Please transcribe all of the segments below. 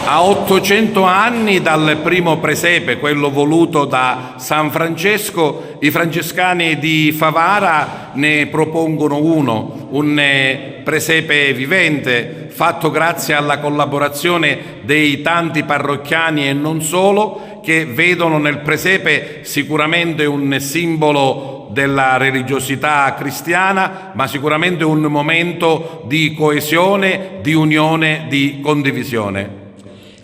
A 800 anni dal primo presepe, quello voluto da San Francesco, i francescani di Favara ne propongono un presepe vivente, fatto grazie alla collaborazione dei tanti parrocchiani e non solo, che vedono nel presepe sicuramente un simbolo della religiosità cristiana, ma sicuramente un momento di coesione, di unione, di condivisione.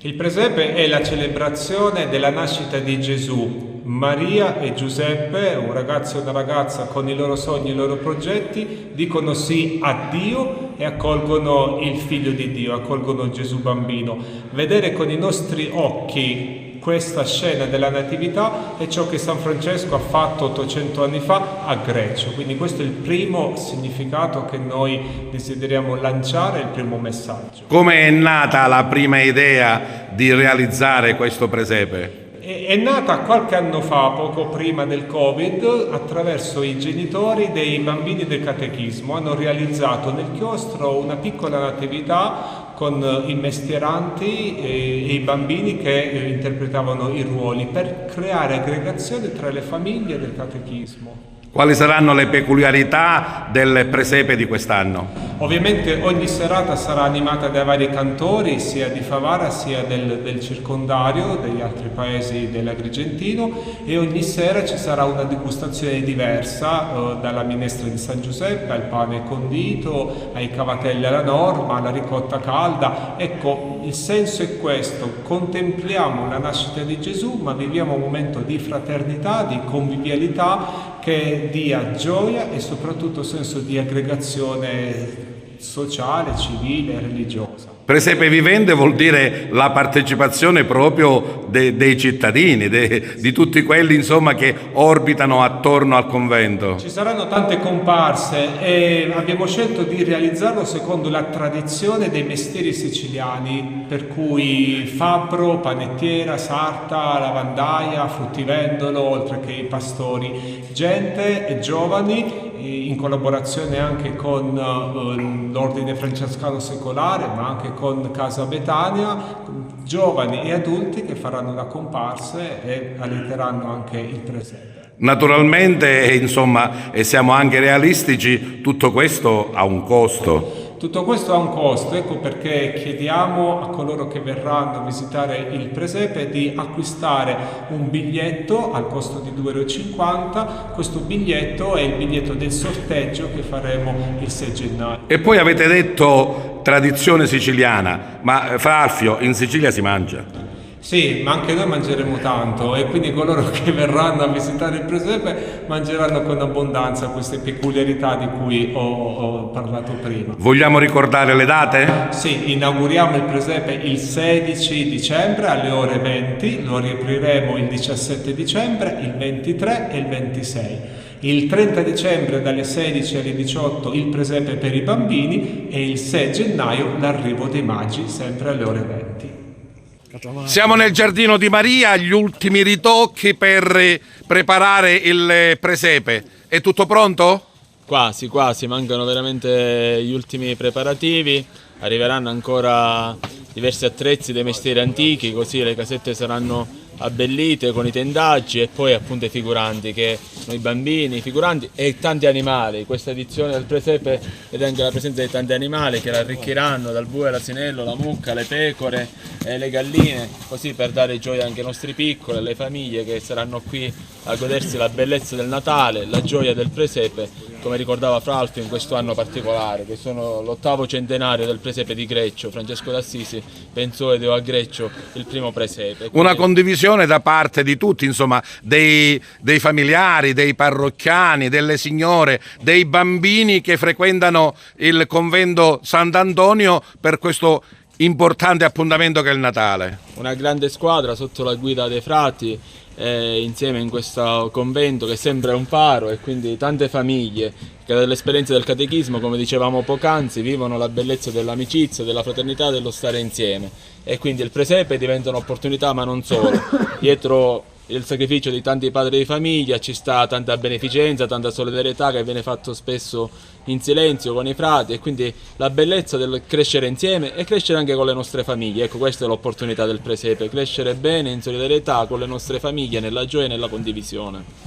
Il presepe è la celebrazione della nascita di Gesù. Maria e Giuseppe, un ragazzo e una ragazza con i loro sogni e i loro progetti, dicono sì a Dio e accolgono il Figlio di Dio, accolgono Gesù bambino. Vedere con i nostri occhi questa scena della Natività è ciò che San Francesco ha fatto 800 anni fa a Greccio, quindi questo è il primo significato che noi desideriamo lanciare, il primo messaggio. Come è nata la prima idea di realizzare questo presepe? È nata qualche anno fa, poco prima del Covid, attraverso i genitori dei bambini del catechismo. Hanno realizzato nel chiostro una piccola natività con i mestieranti e i bambini che interpretavano i ruoli per creare aggregazione tra le famiglie del catechismo. Quali saranno le peculiarità del presepe di quest'anno? Ovviamente ogni serata sarà animata dai vari cantori, sia di Favara sia del circondario, degli altri paesi dell'Agrigentino, e ogni sera ci sarà una degustazione diversa, dalla minestra di San Giuseppe al pane condito, ai cavatelli alla norma, alla ricotta calda. Ecco, il senso è questo: contempliamo la nascita di Gesù, ma viviamo un momento di fraternità, di convivialità, che dia gioia e soprattutto senso di aggregazione sociale, civile e religiosa. Presepe vivente vuol dire la partecipazione proprio dei cittadini, di tutti quelli insomma che orbitano attorno al convento. Ci saranno tante comparse e abbiamo scelto di realizzarlo secondo la tradizione dei mestieri siciliani, per cui fabbro, panettiera, sarta, lavandaia, fruttivendolo, oltre che i pastori. Gente e giovani, in collaborazione anche con l'Ordine Francescano Secolare, ma anche con Casa Betania, giovani e adulti che faranno la comparsa e alliteranno anche il presepe. Naturalmente, insomma, e siamo anche realistici, tutto questo ha un costo. Tutto questo ha un costo, ecco perché chiediamo a coloro che verranno a visitare il presepe di acquistare un biglietto al costo di 2,50 €. Questo biglietto è il biglietto del sorteggio che faremo il 6 gennaio. E poi avete detto tradizione siciliana, ma Fra Alfio, in Sicilia si mangia? Sì, ma anche noi mangeremo tanto e quindi coloro che verranno a visitare il presepe mangeranno con abbondanza queste peculiarità di cui ho parlato prima. Vogliamo ricordare le date? Sì, inauguriamo il presepe il 16 dicembre alle ore 20, lo riapriremo il 17 dicembre, il 23 e il 26. Il 30 dicembre dalle 16 alle 18 il presepe per i bambini e il 6 gennaio l'arrivo dei magi sempre alle ore 20. Siamo nel giardino di Maria, gli ultimi ritocchi per preparare il presepe. È tutto pronto? Quasi, mancano veramente gli ultimi preparativi, arriveranno ancora diversi attrezzi dei mestieri antichi, così le casette saranno abbellite con i tendaggi e poi appunto i figuranti, che sono i bambini, i figuranti e tanti animali. Questa edizione del presepe vede anche la presenza di tanti animali che l'arricchiranno, dal bue all'asinello, la mucca, le pecore, le galline, così per dare gioia anche ai nostri piccoli, alle famiglie che saranno qui a godersi la bellezza del Natale, la gioia del presepe, come ricordava Fra Alfio in questo anno particolare, che sono l'8° centenario del presepe di Greccio. Francesco d'Assisi pensò e dio a Greccio il primo presepe. Una condivisione da parte di tutti, insomma, dei familiari, dei parrocchiani, delle signore, dei bambini che frequentano il convento Sant'Antonio per questo importante appuntamento che è il Natale. Una grande squadra sotto la guida dei frati, insieme in questo convento che sembra un faro, e quindi tante famiglie che dall'esperienza del catechismo, come dicevamo poc'anzi, vivono la bellezza dell'amicizia, della fraternità, dello stare insieme, e quindi il presepe diventa un'opportunità, ma non solo. Dietro il sacrificio di tanti padri di famiglia, ci sta tanta beneficenza, tanta solidarietà che viene fatto spesso in silenzio con i frati, e quindi la bellezza del crescere insieme e crescere anche con le nostre famiglie. Ecco, questa è l'opportunità del presepe, crescere bene in solidarietà con le nostre famiglie, nella gioia e nella condivisione.